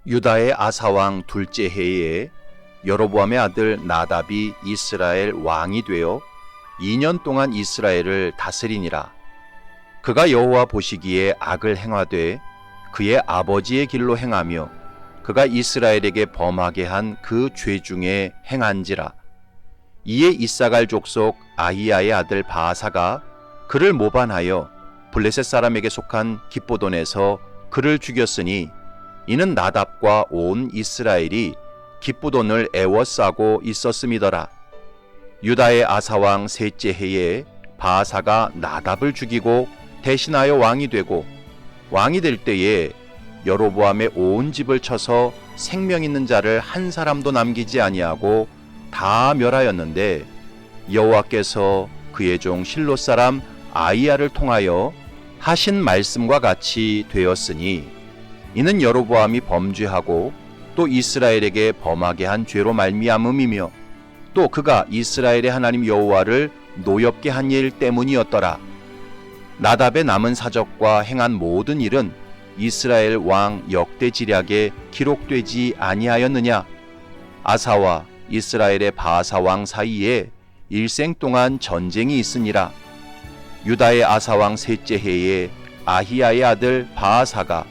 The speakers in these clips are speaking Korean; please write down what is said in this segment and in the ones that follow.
유다의 아사왕 둘째 해에 여로보암의 아들 나답이 이스라엘 왕이 되어 2년 동안 이스라엘을 다스리니라. 그가 여호와 보시기에 악을 행하되 그의 아버지의 길로 행하며 그가 이스라엘에게 범하게 한 그 죄 중에 행한지라. 이에 이사갈 족속 아히야의 아들 바아사가 그를 모반하여 블레셋 사람에게 속한 기브돈에서 그를 죽였으니 이는 나답과 온 이스라엘이 기브돈을 애워싸고 있었음이더라. 유다의 아사왕 셋째 해에 바아사가 나답을 죽이고 대신하여 왕이 되고 왕이 될 때에 여로보암의 온 집을 쳐서 생명 있는 자를 한 사람도 남기지 아니하고 다 멸하였는데 여호와께서 그의 종 실로 사람 아히야를 통하여 하신 말씀과 같이 되었으니 이는 여로보암이 범죄하고 또 이스라엘에게 범하게 한 죄로 말미암음이며 또 그가 이스라엘의 하나님 여호와를 노엽게 한 일 때문이었더라. 나답의 남은 사적과 행한 모든 일은 이스라엘 왕 역대지략에 기록되지 아니하였느냐? 아사와 이스라엘의 바아사 왕 사이에 일생 동안 전쟁이 있으니라. 유다의 아사 왕 셋째 해에 아히야의 아들 바아사가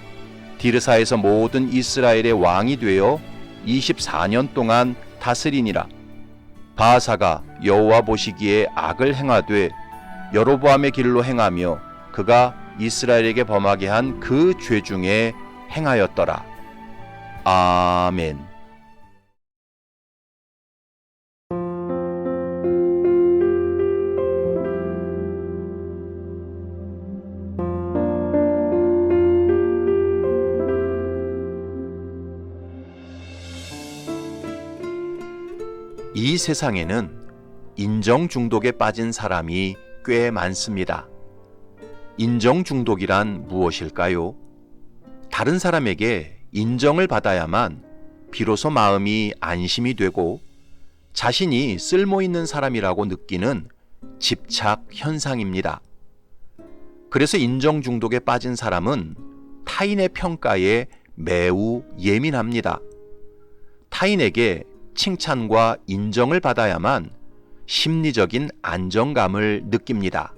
디르사에서 모든 이스라엘의 왕이 되어 24년 동안 다스리니라. 바아사가 여호와 보시기에 악을 행하되 여로보암의 길로 행하며 그가 이스라엘에게 범하게 한 그 죄 중에 행하였더라. 아멘. 이 세상에는 인정 중독에 빠진 사람이 꽤 많습니다. 인정 중독이란 무엇일까요? 다른 사람에게 인정을 받아야만 비로소 마음이 안심이 되고 자신이 쓸모 있는 사람이라고 느끼는 집착 현상입니다. 그래서 인정 중독에 빠진 사람은 타인의 평가에 매우 예민합니다. 타인에게 칭찬과 인정을 받아야만 심리적인 안정감을 느낍니다.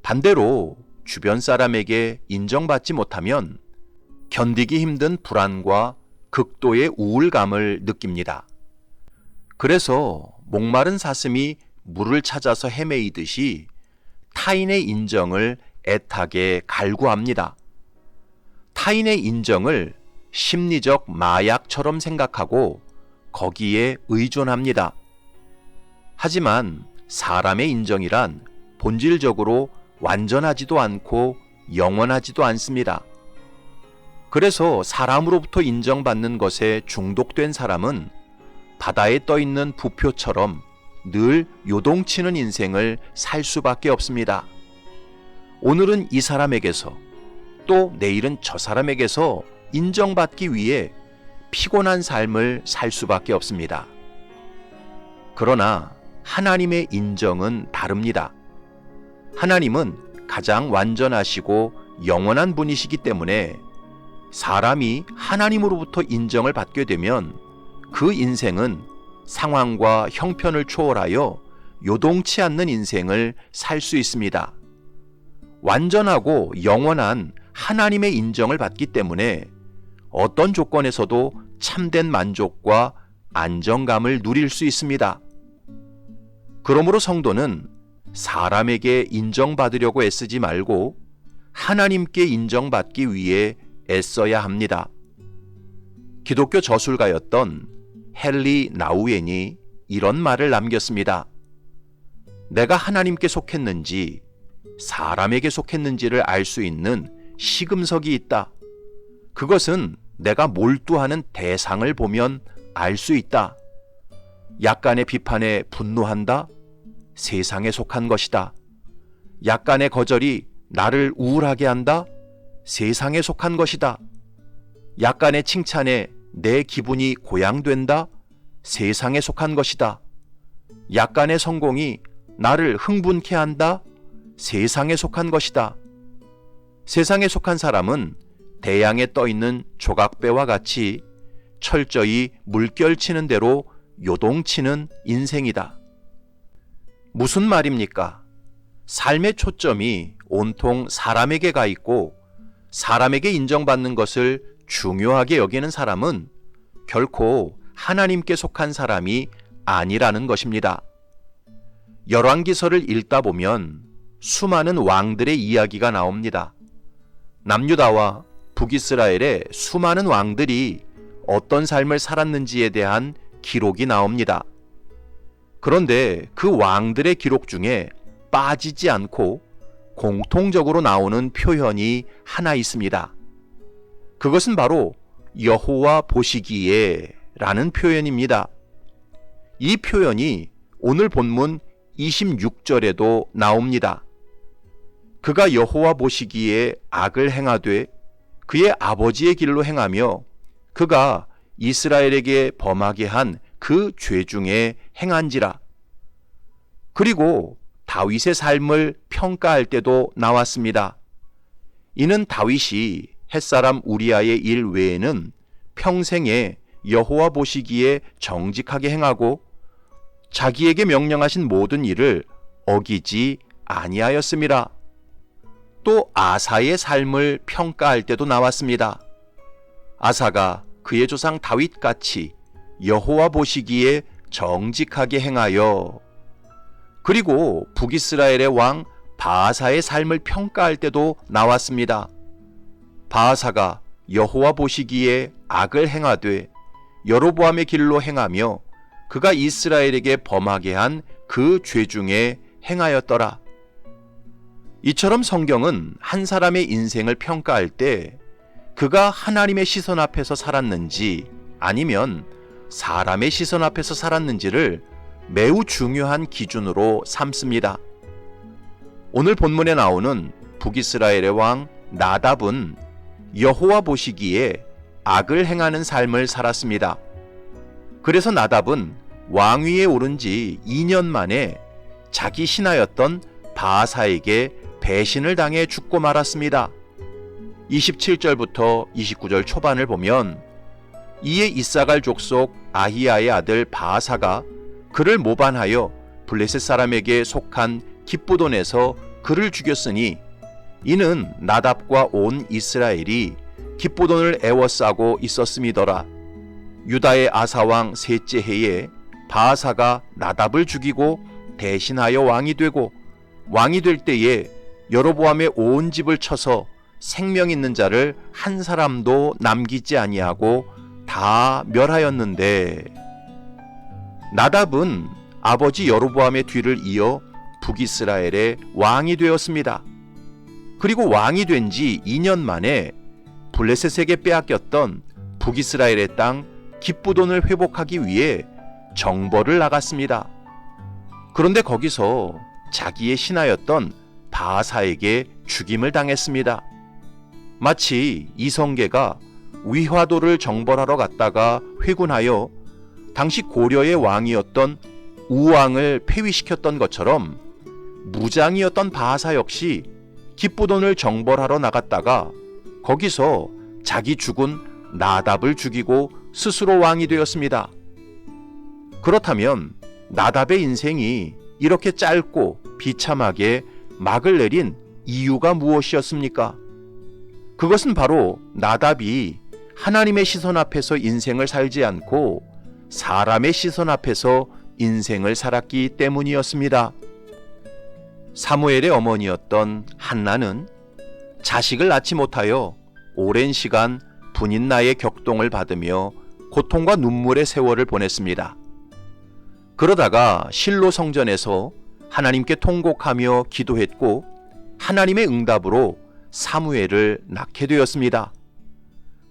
반대로 주변 사람에게 인정받지 못하면 견디기 힘든 불안과 극도의 우울감을 느낍니다. 그래서 목마른 사슴이 물을 찾아서 헤매이듯이 타인의 인정을 애타게 갈구합니다. 타인의 인정을 심리적 마약처럼 생각하고 거기에 의존합니다. 하지만 사람의 인정이란 본질적으로 완전하지도 않고 영원하지도 않습니다. 그래서 사람으로부터 인정받는 것에 중독된 사람은 바다에 떠있는 부표처럼 늘 요동치는 인생을 살 수밖에 없습니다. 오늘은 이 사람에게서 또 내일은 저 사람에게서 인정받기 위해 피곤한 삶을 살 수밖에 없습니다. 그러나 하나님의 인정은 다릅니다. 하나님은 가장 완전하시고 영원한 분이시기 때문에 사람이 하나님으로부터 인정을 받게 되면 그 인생은 상황과 형편을 초월하여 요동치 않는 인생을 살 수 있습니다. 완전하고 영원한 하나님의 인정을 받기 때문에 어떤 조건에서도 참된 만족과 안정감을 누릴 수 있습니다. 그러므로 성도는 사람에게 인정받으려고 애쓰지 말고 하나님께 인정받기 위해 애써야 합니다. 기독교 저술가였던 헨리 나우엔이 이런 말을 남겼습니다. 내가 하나님께 속했는지 사람에게 속했는지를 알 수 있는 시금석이 있다. 그것은 내가 몰두하는 대상을 보면 알 수 있다. 약간의 비판에 분노한다? 세상에 속한 것이다. 약간의 거절이 나를 우울하게 한다? 세상에 속한 것이다. 약간의 칭찬에 내 기분이 고양된다? 세상에 속한 것이다. 약간의 성공이 나를 흥분케 한다? 세상에 속한 것이다. 세상에 속한 사람은 대양에 떠있는 조각배와 같이 철저히 물결치는 대로 요동치는 인생이다. 무슨 말입니까? 삶의 초점이 온통 사람에게 가 있고 사람에게 인정받는 것을 중요하게 여기는 사람은 결코 하나님께 속한 사람이 아니라는 것입니다. 열왕기서를 읽다 보면 수많은 왕들의 이야기가 나옵니다. 남유다와 북이스라엘의 수많은 왕들이 어떤 삶을 살았는지에 대한 기록이 나옵니다. 그런데 그 왕들의 기록 중에 빠지지 않고 공통적으로 나오는 표현이 하나 있습니다. 그것은 바로 여호와 보시기에 라는 표현입니다. 이 표현이 오늘 본문 26절에도 나옵니다. 그가 여호와 보시기에 악을 행하되 그의 아버지의 길로 행하며 그가 이스라엘에게 범하게 한 그 죄 중에 행한지라. 그리고 다윗의 삶을 평가할 때도 나왔습니다. 이는 다윗이 햇사람 우리아의 일 외에는 평생에 여호와 보시기에 정직하게 행하고 자기에게 명령하신 모든 일을 어기지 아니하였음이라. 또 아사의 삶을 평가할 때도 나왔습니다. 아사가 그의 조상 다윗같이 여호와 보시기에 정직하게 행하여, 그리고 북이스라엘의 왕 바아사의 삶을 평가할 때도 나왔습니다. 바아사가 여호와 보시기에 악을 행하되 여로보암의 길로 행하며 그가 이스라엘에게 범하게 한 그 죄 중에 행하였더라. 이처럼 성경은 한 사람의 인생을 평가할 때 그가 하나님의 시선 앞에서 살았는지 아니면 사람의 시선 앞에서 살았는지를 매우 중요한 기준으로 삼습니다. 오늘 본문에 나오는 북이스라엘의 왕 나답은 여호와 보시기에 악을 행하는 삶을 살았습니다. 그래서 나답은 왕위에 오른 지 2년 만에 자기 신하였던 바아사에게 배신을 당해 죽고 말았습니다. 27절부터 29절 초반을 보면 이에 이사갈 족속 아히야의 아들 바아사가 그를 모반하여 블레셋 사람에게 속한 기브돈에서 그를 죽였으니 이는 나답과 온 이스라엘이 기브돈을 애워싸고 있었음이더라. 유다의 아사왕 셋째 해에 바아사가 나답을 죽이고 대신하여 왕이 되고 왕이 될 때에 여로보암의 온 집을 쳐서 생명 있는 자를 한 사람도 남기지 아니하고 다 멸하였는데, 나답은 아버지 여로보암의 뒤를 이어 북이스라엘의 왕이 되었습니다. 그리고 왕이 된 지 2년 만에 블레셋에게 빼앗겼던 북이스라엘의 땅 기브돈을 회복하기 위해 정벌을 나갔습니다. 그런데 거기서 자기의 신하였던 바아사에게 죽임을 당했습니다. 마치 이성계가 위화도를 정벌하러 갔다가 회군하여 당시 고려의 왕이었던 우왕을 폐위시켰던 것처럼 무장이었던 바아사 역시 기브돈을 정벌하러 나갔다가 거기서 자기 죽은 나답을 죽이고 스스로 왕이 되었습니다. 그렇다면 나답의 인생이 이렇게 짧고 비참하게 막을 내린 이유가 무엇이었습니까? 그것은 바로 나답이 하나님의 시선 앞에서 인생을 살지 않고 사람의 시선 앞에서 인생을 살았기 때문이었습니다. 사무엘의 어머니였던 한나는 자식을 낳지 못하여 오랜 시간 분인나의 격동을 받으며 고통과 눈물의 세월을 보냈습니다. 그러다가 실로 성전에서 하나님께 통곡하며 기도했고 하나님의 응답으로 사무엘을 낳게 되었습니다.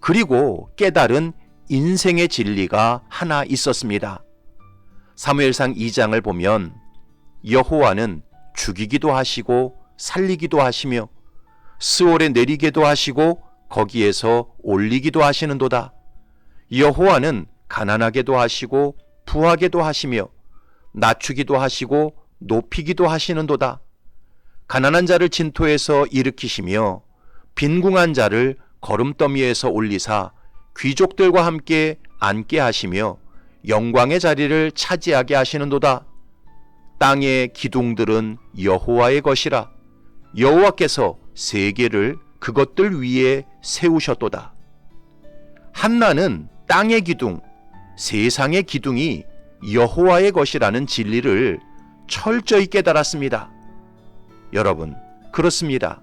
그리고 깨달은 인생의 진리가 하나 있었습니다. 사무엘상 2장을 보면 여호와는 죽이기도 하시고 살리기도 하시며 스올에 내리게도 하시고 거기에서 올리기도 하시는도다. 여호와는 가난하게도 하시고 부하게도 하시며 낮추기도 하시고 높이기도 하시는도다. 가난한 자를 진토에서 일으키시며 빈궁한 자를 거름더미에서 올리사 귀족들과 함께 앉게 하시며 영광의 자리를 차지하게 하시는도다. 땅의 기둥들은 여호와의 것이라. 여호와께서 세계를 그것들 위에 세우셨도다. 한나는 땅의 기둥, 세상의 기둥이 여호와의 것이라는 진리를 철저히 깨달았습니다. 여러분, 그렇습니다.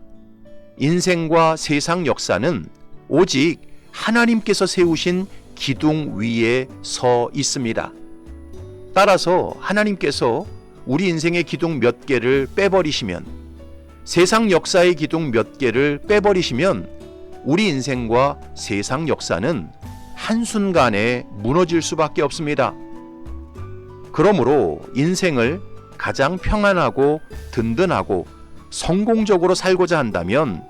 인생과 세상 역사는 오직 하나님께서 세우신 기둥 위에 서 있습니다. 따라서 하나님께서 우리 인생의 기둥 몇 개를 빼버리시면, 세상 역사의 기둥 몇 개를 빼버리시면 우리 인생과 세상 역사는 한순간에 무너질 수밖에 없습니다. 그러므로 인생을 가장 평안하고 든든하고 성공적으로 살고자 한다면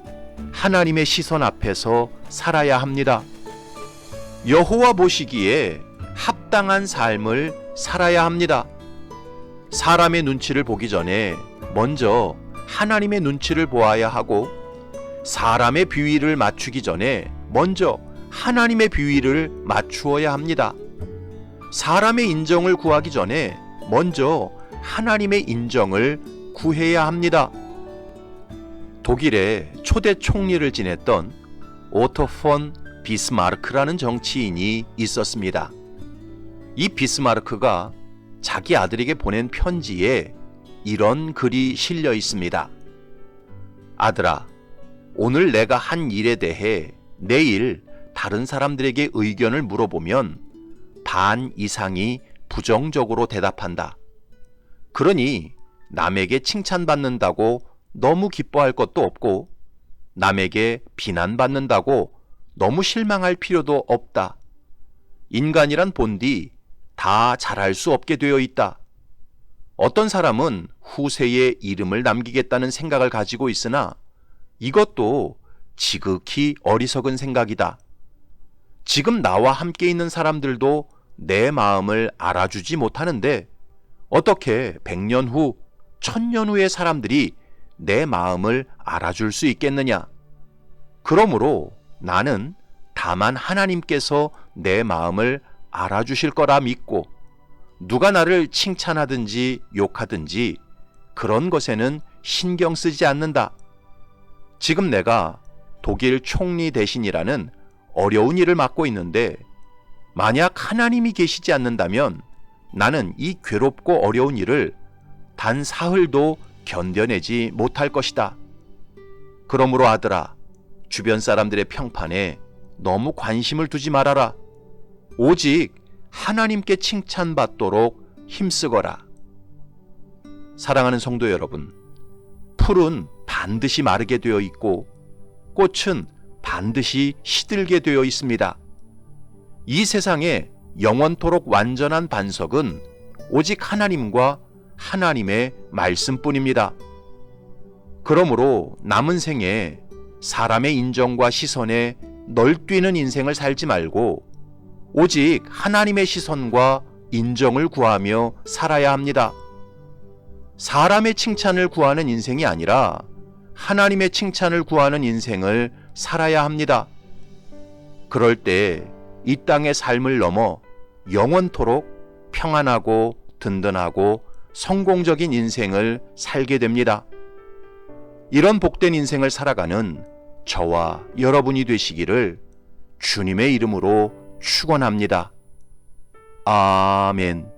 하나님의 시선 앞에서 살아야 합니다. 여호와 보시기에 합당한 삶을 살아야 합니다. 사람의 눈치를 보기 전에 먼저 하나님의 눈치를 보아야 하고, 사람의 비위를 맞추기 전에 먼저 하나님의 비위를 맞추어야 합니다. 사람의 인정을 구하기 전에 먼저 하나님의 인정을 구해야 합니다. 독일의 초대 총리를 지냈던 오토 폰 비스마르크라는 정치인이 있었습니다. 이 비스마르크가 자기 아들에게 보낸 편지에 이런 글이 실려 있습니다. 아들아, 오늘 내가 한 일에 대해 내일 다른 사람들에게 의견을 물어보면 반 이상이 부정적으로 대답한다. 그러니 남에게 칭찬받는다고 너무 기뻐할 것도 없고, 남에게 비난받는다고 너무 실망할 필요도 없다. 인간이란 본디 다 잘할 수 없게 되어 있다. 어떤 사람은 후세에 이름을 남기겠다는 생각을 가지고 있으나 이것도 지극히 어리석은 생각이다. 지금 나와 함께 있는 사람들도 내 마음을 알아주지 못하는데 어떻게 100년 후, 1000년 후의 사람들이 내 마음을 알아줄 수 있겠느냐? 그러므로 나는 다만 하나님께서 내 마음을 알아주실 거라 믿고, 누가 나를 칭찬하든지 욕하든지 그런 것에는 신경 쓰지 않는다. 지금 내가 독일 총리 대신이라는 어려운 일을 맡고 있는데 만약 하나님이 계시지 않는다면 나는 이 괴롭고 어려운 일을 단 사흘도 견뎌내지 못할 것이다. 그러므로 아들아, 주변 사람들의 평판에 너무 관심을 두지 말아라. 오직 하나님께 칭찬받도록 힘쓰거라. 사랑하는 성도 여러분, 풀은 반드시 마르게 되어 있고 꽃은 반드시 시들게 되어 있습니다. 이 세상에 영원토록 완전한 반석은 오직 하나님과 하나님의 말씀뿐입니다. 그러므로 남은 생에 사람의 인정과 시선에 널뛰는 인생을 살지 말고 오직 하나님의 시선과 인정을 구하며 살아야 합니다. 사람의 칭찬을 구하는 인생이 아니라 하나님의 칭찬을 구하는 인생을 살아야 합니다. 그럴 때 이 땅의 삶을 넘어 영원토록 평안하고 든든하고 성공적인 인생을 살게 됩니다. 이런 복된 인생을 살아가는 저와 여러분이 되시기를 주님의 이름으로 축원합니다. 아멘.